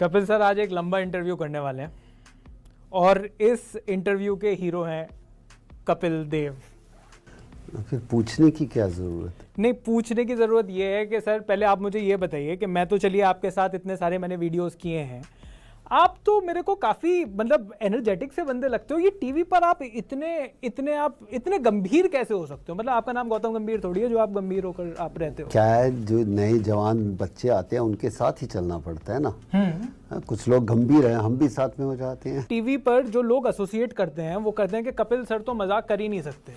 Kapil sir आज एक लंबा इंटरव्यू करने वाले हैं और इस इंटरव्यू के हीरो हैं कपिल देव। फिर पूछने की क्या ज़रूरत? नहीं, पूछने की ज़रूरत ये है कि सर पहले आप मुझे ये बताइए कि मैं तो चलिए आपके साथ इतने सारे मैंने वीडियोस किए हैं, आप तो मेरे को काफ़ी मतलब एनर्जेटिक से बंदे लगते हो। ये टीवी पर आप इतने गंभीर कैसे हो सकते हो? मतलब आपका नाम गौतम गंभीर थोड़ी है जो आप गंभीर होकर आप रहते हो। क्या है, जो नए जवान बच्चे आते हैं उनके साथ ही चलना पड़ता है ना। कुछ लोग गंभीर हैं, हम भी साथ में हो जाते हैं। टीवी पर जो लोग एसोसिएट करते हैं वो कहते हैं कि कपिल सर तो मजाक कर ही नहीं सकते,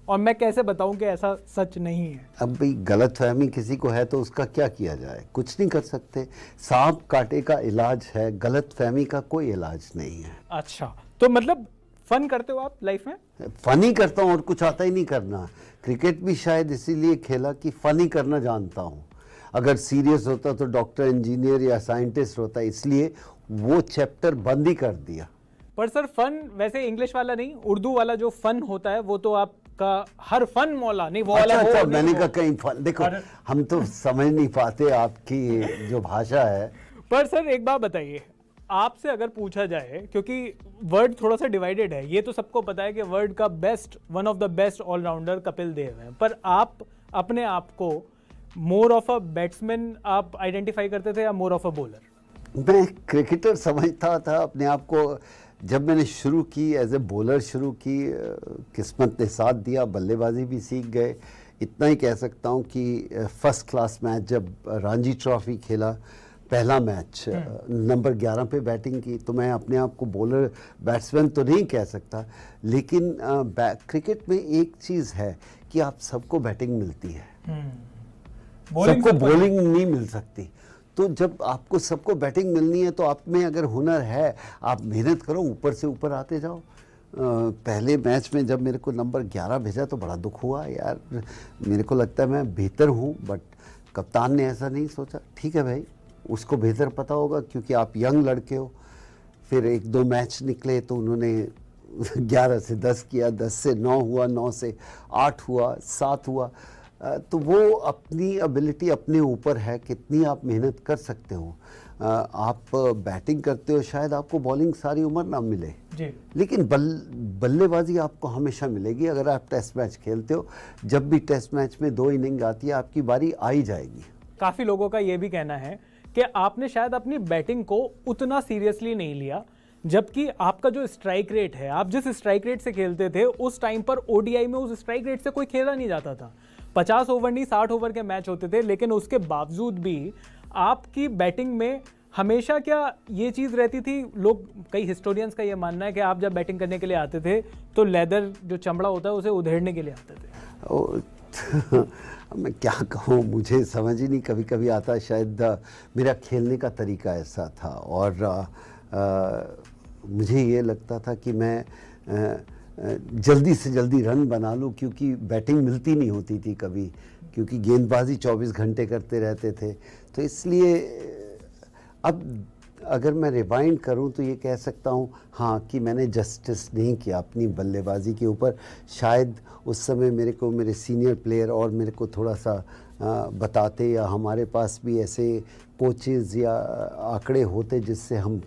और मैं कैसे बताऊं कि ऐसा सच नहीं है। अब भाई गलतफहमी किसी को है तो उसका क्या किया जाए, कुछ नहीं कर सकते। सांप काटे का इलाज है, गलतफहमी का कोई इलाज नहीं है। अच्छा, तो मतलब फन करते हो आप लाइफ में? फन ही करता हूँ और कुछ आता ही नहीं करना। क्रिकेट भी शायद इसीलिए खेला कि फन ही करना जानता हूँ। अगर सीरियस होता तो डॉक्टर, इंजीनियर या साइंटिस्ट होता, इसलिए वो चैप्टर बंद ही कर दिया। पर सर फन वैसे इंग्लिश वाला नहीं, उर्दू वाला जो फन होता है वो तो आपका हर फन मौला नहीं, वो वाला अच्छा, वो मैंने कहा कहीं फन। देखो हम तो समझ नहीं पाते आपकी जो भाषा है। पर सर एक बात बताइए, आपसे अगर पूछा जाए, क्योंकि वर्ल्ड थोड़ा सा डिवाइडेड है, ये तो सबको पता है कि वर्ल्ड का best, one of the best allrounder Kapil Dev है, पर आप अपने आप को मोर ऑफ अ बैट्समैन आप आइडेंटिफाई करते थे या मोर ऑफ अ बॉलर? मैं क्रिकेटर समझता था अपने आप को। जब मैंने शुरू की एज ए बॉलर शुरू की, किस्मत ने साथ दिया, बल्लेबाजी भी सीख गए। इतना ही कह सकता हूँ कि फर्स्ट क्लास मैच जब रणजी ट्रॉफी खेला, पहला मैच नंबर 11 पे बैटिंग की, तो मैं अपने आप को बॉलर बैट्समैन तो नहीं कह सकता, लेकिन क्रिकेट में एक चीज़ है कि आप सबको बैटिंग मिलती है, सबको बॉलिंग नहीं मिल सकती। तो जब आपको सबको बैटिंग मिलनी है तो आप में अगर हुनर है, आप मेहनत करो, ऊपर से ऊपर आते जाओ। पहले मैच में जब मेरे को नंबर 11 भेजा तो बड़ा दुख हुआ यार। मेरे को लगता है मैं बेहतर हूँ, बट कप्तान ने ऐसा नहीं सोचा। ठीक है भाई, उसको बेहतर पता होगा क्योंकि आप यंग लड़के हो। फिर 1-2 मैच निकले तो उन्होंने 11 से 10 किया, 10 से 9 हुआ, 9 से 8 हुआ, 7 हुआ। तो वो अपनी एबिलिटी अपने ऊपर है, कितनी आप मेहनत कर सकते हो। आप बैटिंग करते हो, शायद आपको बॉलिंग सारी उम्र ना मिले जी, लेकिन बल्लेबाजी आपको हमेशा मिलेगी अगर आप टेस्ट मैच खेलते हो। जब भी टेस्ट मैच में 2 इनिंग आती है, आपकी बारी आ ही जाएगी। काफ़ी लोगों का ये भी कहना है कि आपने शायद अपनी बैटिंग को उतना सीरियसली नहीं लिया, जबकि आपका जो स्ट्राइक रेट है, आप जिस स्ट्राइक रेट से खेलते थे उस टाइम पर ओडीआई में उस स्ट्राइक रेट से कोई खेला नहीं जाता था। 50 ओवर नहीं 60 ओवर के मैच होते थे, लेकिन उसके बावजूद भी आपकी बैटिंग में हमेशा क्या ये चीज़ रहती थी, लोग, कई हिस्टोरियंस का ये मानना है कि आप जब बैटिंग करने के लिए आते थे तो लेदर जो चमड़ा होता है उसे उधेड़ने के लिए आते थे। मैं क्या कहूँ, मुझे समझ ही नहीं कभी कभी आता। शायद मेरा खेलने का तरीका ऐसा था, और मुझे ये लगता था कि मैं जल्दी से जल्दी रन बना लूँ, क्योंकि बैटिंग मिलती नहीं होती थी कभी, क्योंकि गेंदबाजी 24 घंटे करते रहते थे। तो इसलिए अब अगर मैं रिवाइंड करूं तो ये कह सकता हूं हाँ कि मैंने जस्टिस नहीं किया अपनी बल्लेबाजी के ऊपर। शायद उस समय मेरे को मेरे सीनियर प्लेयर और मेरे को थोड़ा सा बताते, या हमारे पास भी ऐसे कोचेज़ या आंकड़े होते जिससे हम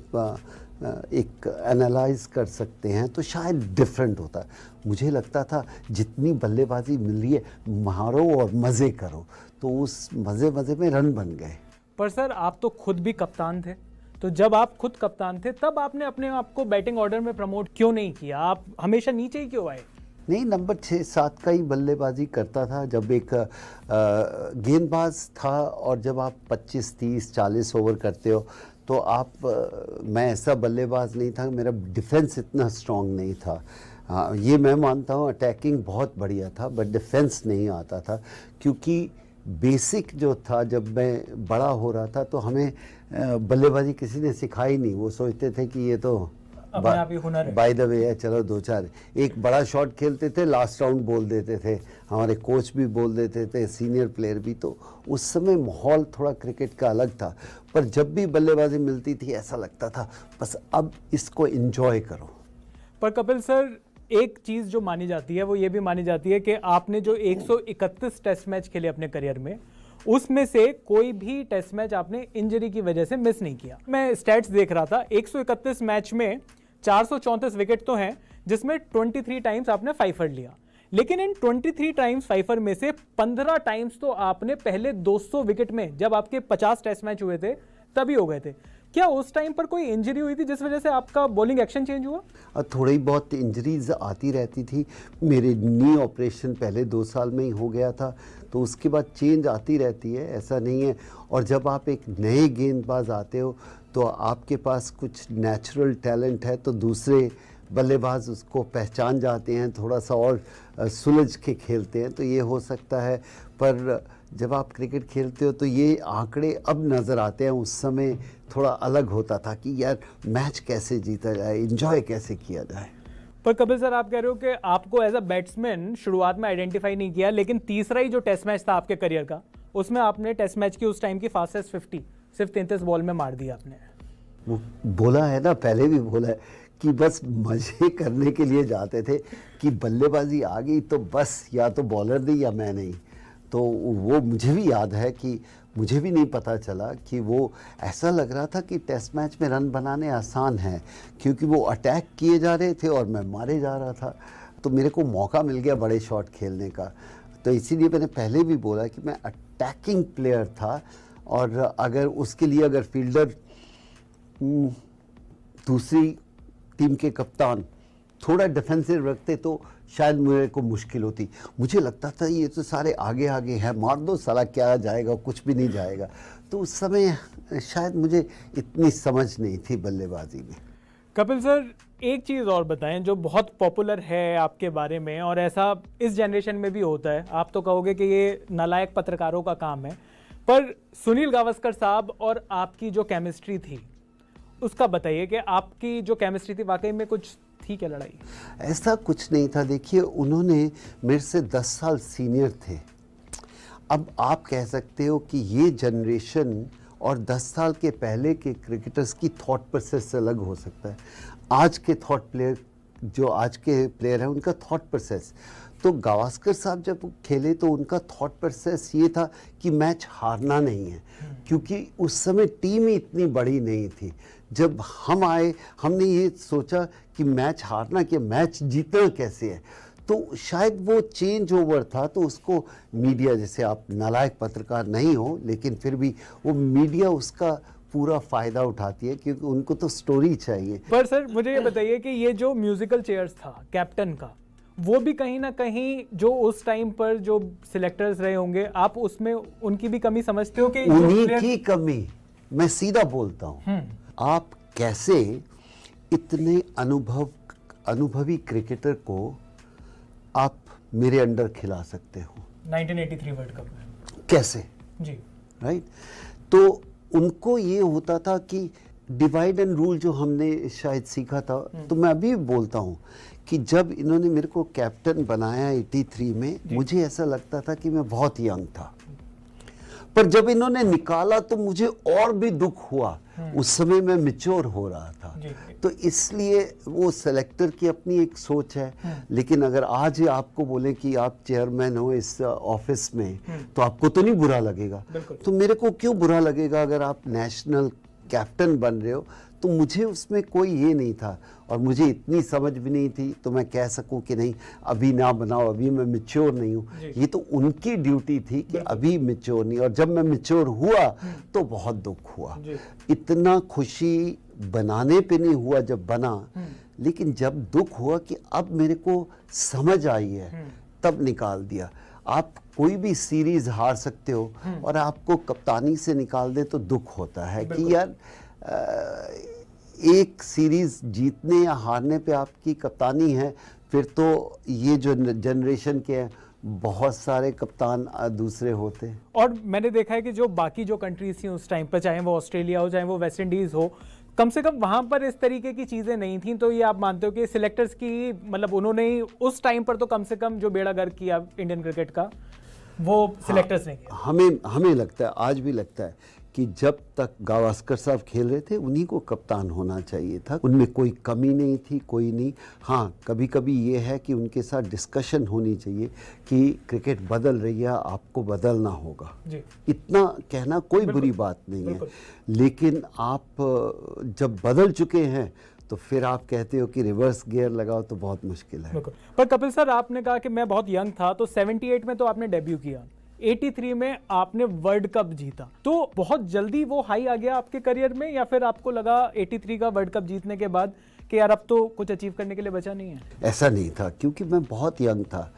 एक एनालाइज कर सकते हैं, तो शायद डिफरेंट होता। मुझे लगता था जितनी बल्लेबाजी मिल रही है मारो और मज़े करो, तो उस मज़े में रन बन गए। पर सर आप तो खुद भी कप्तान थे, तो जब आप खुद कप्तान थे तब आपने अपने आप को बैटिंग ऑर्डर में प्रमोट क्यों नहीं किया? आप हमेशा नीचे ही क्यों आए? नहीं, नंबर 6-7 का ही बल्लेबाजी करता था जब एक गेंदबाज था। और जब आप 25, 30, 40 ओवर करते हो तो आप मैं ऐसा बल्लेबाज नहीं था, मेरा डिफेंस इतना स्ट्रांग नहीं था। ये मैं मानता हूँ अटैकिंग बहुत बढ़िया था, बट डिफेंस नहीं आता था, क्योंकि बेसिक जो था, जब मैं बड़ा हो रहा था तो हमें बल्लेबाजी किसी ने सिखाई नहीं। वो सोचते थे कि ये तो बाय द वे है, चलो 2-4 एक बड़ा शॉट खेलते थे, लास्ट राउंड बोल देते थे, हमारे कोच भी बोल देते थे, सीनियर प्लेयर भी। तो उस समय माहौल थोड़ा क्रिकेट का अलग था, पर जब भी बल्लेबाजी मिलती थी ऐसा लगता था बस अब इसको एंजॉय करो। पर कपिल सर एक चीज़ जो मानी जाती है वो ये भी मानी जाती है कि आपने जो 131 टेस्ट मैच खेले अपने करियर में, उसमें से कोई भी टेस्ट मैच आपने इंजरी की वजह से मिस नहीं किया। मैं स्टैट्स देख रहा था, 131 मैच में 434 विकेट तो हैं, जिसमें 23 टाइम्स आपने फाइफर लिया, लेकिन इन 23 टाइम्स फाइफर में से 15 टाइम्स तो आपने पहले 200 विकेट में, जब आपके 50 टेस्ट मैच हुए थे तभी हो गए थे। क्या उस टाइम पर कोई इंजरी हुई थी जिस वजह से आपका बॉलिंग एक्शन चेंज हुआ? थोड़ी बहुत इंजरीज आती रहती थी। मेरे नी ऑपरेशन पहले 2 साल में ही हो गया था, तो उसके बाद चेंज आती रहती है, ऐसा नहीं है। और जब आप एक नए गेंदबाज आते हो तो आपके पास कुछ नेचुरल टैलेंट है, तो दूसरे बल्लेबाज उसको पहचान जाते हैं, थोड़ा सा और सुलझ के खेलते हैं, तो ये हो सकता है। पर जब आप क्रिकेट खेलते हो तो ये आंकड़े अब नज़र आते हैं, उस समय थोड़ा अलग होता था कि यार मैच कैसे जीता जाए, एंजॉय कैसे किया जाए। पर कपिल सर, आप कह रहे हो कि आपको एज अ बैट्समैन शुरुआत में आइडेंटिफाई नहीं किया, लेकिन तीसरा ही जो टेस्ट मैच था आपके करियर का, उसमें आपने टेस्ट मैच की उस टाइम की फास्टेस्ट 50 सिर्फ 33 बॉल में मार दिया आपने। वो बोला है ना, पहले भी बोला है कि बस मज़े करने के लिए जाते थे कि बल्लेबाजी आ गई तो बस या तो बॉलर नहीं या मैं नहीं। तो वो मुझे भी याद है कि मुझे भी नहीं पता चला कि वो ऐसा लग रहा था कि टेस्ट मैच में रन बनाने आसान है, क्योंकि वो अटैक किए जा रहे थे और मैं मारे जा रहा था। तो मेरे को मौका मिल गया बड़े शॉट खेलने का, तो इसीलिए मैंने पहले भी बोला कि मैं अटैकिंग प्लेयर था। और अगर उसके लिए अगर फील्डर दूसरी टीम के कप्तान थोड़ा डिफेंसिव रखते तो शायद मेरे को मुश्किल होती। मुझे लगता था ये तो सारे आगे आगे हैं, मार दो साला, क्या जाएगा, कुछ भी नहीं जाएगा। तो उस समय शायद मुझे इतनी समझ नहीं थी बल्लेबाजी में। कपिल सर, एक चीज़ और बताएं जो बहुत पॉपुलर है आपके बारे में, और ऐसा इस जनरेशन में भी होता है, आप तो कहोगे कि ये नालायक पत्रकारों का काम है, पर सुनील गावस्कर साहब और आपकी जो केमिस्ट्री थी उसका बताइए कि आपकी जो केमिस्ट्री थी वाकई में कुछ थी क्या लड़ाई? ऐसा कुछ नहीं था। देखिए, उन्होंने मेरे से 10 साल सीनियर थे। अब आप कह सकते हो कि ये जनरेशन और 10 साल के पहले के क्रिकेटर्स की थॉट प्रोसेस अलग हो सकता है। आज के थॉट प्लेयर, जो आज के प्लेयर हैं, उनका थॉट प्रोसेस, तो गावस्कर साहब जब खेले तो उनका थॉट प्रोसेस ये था कि मैच हारना नहीं है, क्योंकि उस समय टीम ही इतनी बड़ी नहीं थी। जब हम आए, हमने ये सोचा कि मैच हारना, कि मैच जीतना कैसे है। तो शायद वो चेंज ओवर था, तो उसको मीडिया, जैसे आप नालायक पत्रकार नहीं हो, लेकिन फिर भी वो मीडिया उसका पूरा फ़ायदा उठाती है, क्योंकि उनको तो स्टोरी चाहिए। पर सर मुझे ये बताइए कि ये जो म्यूजिकल चेयर्स था कैप्टन का, वो भी कहीं ना कहीं जो उस टाइम पर जो सिलेक्टर्स रहे होंगे, आप उसमें उनकी भी कमी समझते हो? कि उन्हीं की कमी, मैं सीधा बोलता हूँ। आप कैसे इतने अनुभवी क्रिकेटर को आप मेरे अंडर खिला सकते हो? 1983 वर्ल्ड कप में कैसे? जी, राइट। तो उनको ये होता था कि डिवाइड एंड रूल जो हमने शायद सीखा था, तो मैं अभी बोलता हूँ कि जब इन्होंने मेरे को कैप्टन बनाया 83 में, मुझे ऐसा लगता था कि मैं बहुत यंग था, पर जब इन्होंने निकाला तो मुझे और भी दुख हुआ। उस समय मैं मैच्योर हो रहा था, तो इसलिए वो सेलेक्टर की अपनी एक सोच है। लेकिन अगर आज आपको बोले कि आप चेयरमैन हो इस ऑफिस में, तो आपको तो नहीं बुरा लगेगा। तो मेरे को क्यों बुरा लगेगा अगर आप नेशनल कैप्टन बन रहे हो? तो मुझे उसमें कोई ये नहीं था, और मुझे इतनी समझ भी नहीं थी तो मैं कह सकूं कि नहीं अभी ना बनाओ, अभी मैं मैच्योर नहीं हूं। ये तो उनकी ड्यूटी थी कि अभी मैच्योर नहीं, और जब मैं मैच्योर हुआ तो बहुत दुख हुआ। इतना खुशी बनाने पे नहीं हुआ जब बना, लेकिन जब दुख हुआ कि अब मेरे को समझ आई है, तब निकाल दिया। आप कोई भी सीरीज हार सकते हो और आपको कप्तानी से निकाल दे तो दुख होता है कि यार एक सीरीज जीतने या हारने पे आपकी कप्तानी है। फिर तो ये जो जनरेशन के हैं, बहुत सारे कप्तान दूसरे होते। और मैंने देखा है कि जो बाकी जो कंट्रीज थी उस टाइम पर, चाहे वो ऑस्ट्रेलिया हो चाहे वो वेस्ट इंडीज हो, कम से कम वहां पर इस तरीके की चीजें नहीं थी। तो ये आप मानते हो कि सिलेक्टर्स की, मतलब उन्होंने उस टाइम पर तो कम से कम जो बेड़ा गर्क किया इंडियन क्रिकेट का, वो सिलेक्टर्स ने किया? हमें लगता है, आज भी लगता है कि जब तक गावस्कर साहब खेल रहे थे उन्हीं को कप्तान होना चाहिए था, उनमें कोई कमी नहीं थी, कोई नहीं। हाँ, कभी कभी ये है कि उनके साथ डिस्कशन होनी चाहिए कि क्रिकेट बदल रही है, आपको बदलना होगा जी। इतना कहना कोई बुरी बात नहीं है, लेकिन आप जब बदल चुके हैं तो फिर आप कहते हो कि रिवर्स गियर लगाओ तो बहुत मुश्किल है। पर कपिल सर, आपने कहा कि मैं बहुत यंग था, तो 78 में तो आपने डेब्यू किया, 83 में आपने वर्ल्ड कप जीता, तो बहुत जल्दी वो हाई आ गया आपके करियर में, या फिर आपको लगा 83 का वर्ल्ड कप जीतने के बाद कि यार अब तो कुछ अचीव करने के लिए बचा नहीं है? ऐसा नहीं था, क्योंकि मैं बहुत यंग था,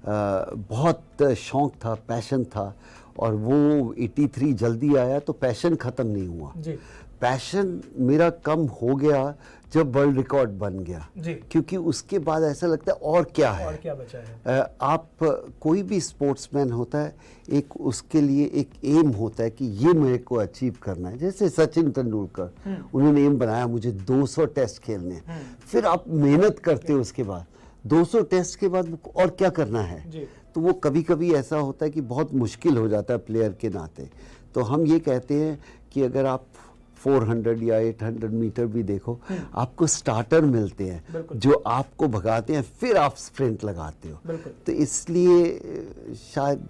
बहुत शौक था, पैशन था, और वो 83 जल्दी आया तो पैशन ख़त्म नहीं हुआ जी। पैशन मेरा कम हो गया जब वर्ल्ड रिकॉर्ड बन गया जी। क्योंकि उसके बाद ऐसा लगता है और क्या है, और क्या बचा है। आप कोई भी स्पोर्ट्समैन होता है, एक उसके लिए एक एम होता है कि ये मेरे को अचीव करना है। जैसे सचिन तेंदुलकर, उन्होंने एम बनाया मुझे 200 टेस्ट खेलने, फिर आप मेहनत करते हो, उसके बाद 200 टेस्ट के बाद और क्या करना है जी। तो वो कभी कभी ऐसा होता है कि बहुत मुश्किल हो जाता है प्लेयर के नाते। तो हम ये कहते हैं कि अगर आप 400 या 800 मीटर भी देखो, आपको स्टार्टर मिलते हैं जो आपको भगाते हैं, फिर आप स्प्रिंट लगाते हो। तो इसलिए शायद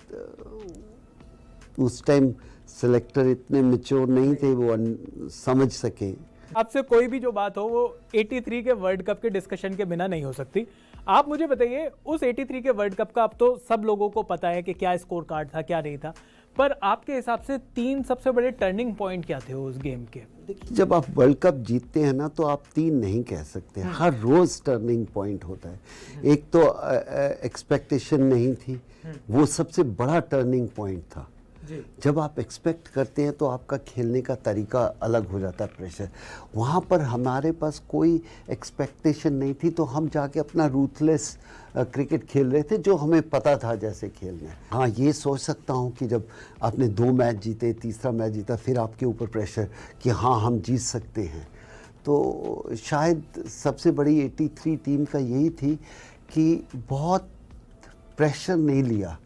उस टाइम सिलेक्टर इतने मैच्योर नहीं थे, वो समझ सके। आपसे कोई भी जो बात हो वो 83 के वर्ल्ड कप के डिस्कशन के बिना नहीं हो सकती। आप मुझे बताइए, उस 83 के वर्ल्ड कप का अब तो सब लोगों को पता है कि क्या स्कोर कार्ड था, क्या नहीं था, पर आपके हिसाब से 3 सबसे बड़े टर्निंग पॉइंट क्या थे उस गेम के? जब आप वर्ल्ड कप जीतते हैं ना, तो आप 3 नहीं कह सकते, हर रोज टर्निंग पॉइंट होता है। एक तो एक्सपेक्टेशन नहीं थी, वो सबसे बड़ा टर्निंग पॉइंट था। जब आप एक्सपेक्ट करते हैं तो आपका खेलने का तरीका अलग हो जाता है, प्रेशर। वहाँ पर हमारे पास कोई एक्सपेक्टेशन नहीं थी, तो हम जाके अपना रूथलेस क्रिकेट खेल रहे थे, जो हमें पता था जैसे खेलना है। हाँ, ये सोच सकता हूँ कि जब आपने 2 मैच जीते, तीसरा मैच जीता, फिर आपके ऊपर प्रेशर कि हाँ हम जीत सकते हैं। तो शायद सबसे बड़ी 83 टीम का यही थी कि बहुत प्रेशर नहीं लिया,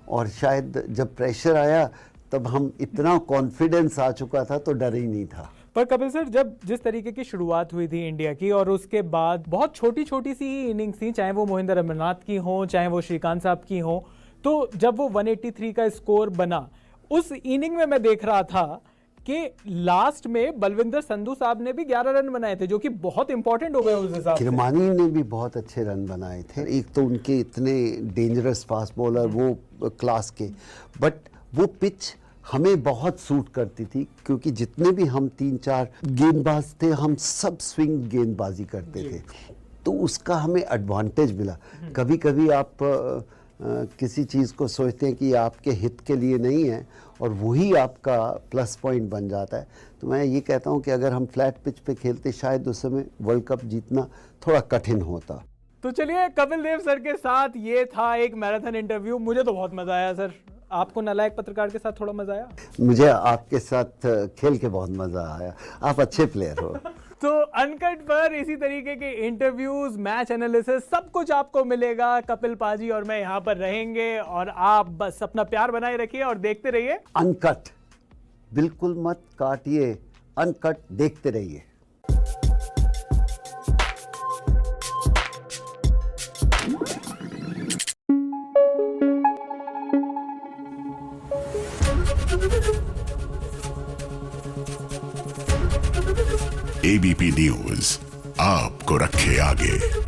और शायद जब प्रेशर आया तब हम इतना कॉन्फिडेंस आ चुका था तो डर ही नहीं था। पर कपिल सर, जब जिस तरीके की शुरुआत हुई थी इंडिया की, और उसके बाद बहुत छोटी छोटी सी ही इनिंग्स थी, चाहे वो मोहिंदर अमरनाथ की हो, चाहे वो श्रीकांत साहब की हो, तो जब वो 183 का स्कोर बना, उस इनिंग में मैं देख रहा था कि लास्ट में बलविंदर संधू साहब ने भी 11 रन बनाए थे, जो कि बहुत इंपॉर्टेंट हो गए उस हिसाब से। किरमानी ने भी बहुत अच्छे रन बनाए थे। एक तो उनके इतने डेंजरस फास्ट बॉलर, वो क्लास के, बट वो पिच हमें बहुत सूट करती थी, क्योंकि जितने भी हम 3-4 गेंदबाज थे, हम सब स्विंग गेंदबाजी करते थे, तो उसका हमें एडवांटेज मिला। कभी कभी आप किसी चीज़ को सोचते हैं कि ये आपके हित के लिए नहीं है, और वही आपका प्लस पॉइंट बन जाता है। तो मैं ये कहता हूँ कि अगर हम फ्लैट पिच पे खेलते, शायद उस समय वर्ल्ड कप जीतना थोड़ा कठिन होता। तो चलिए, कपिल देव सर के साथ ये था एक मैराथन इंटरव्यू। मुझे तो बहुत मजा आया सर। आपको नालायक पत्रकार के साथ थोड़ा मजा आया? मुझे आपके साथ खेल के बहुत मजा आया, आप अच्छे प्लेयर हो। तो अनकट पर इसी तरीके के इंटरव्यूज, मैच एनालिसिस, सब कुछ आपको मिलेगा। कपिल पाजी और मैं यहाँ पर रहेंगे, और आप बस अपना प्यार बनाए रखिए और देखते रहिए अनकट। बिल्कुल मत काटिए, अनकट देखते रहिए। एबीपी न्यूज आपको रखे आगे।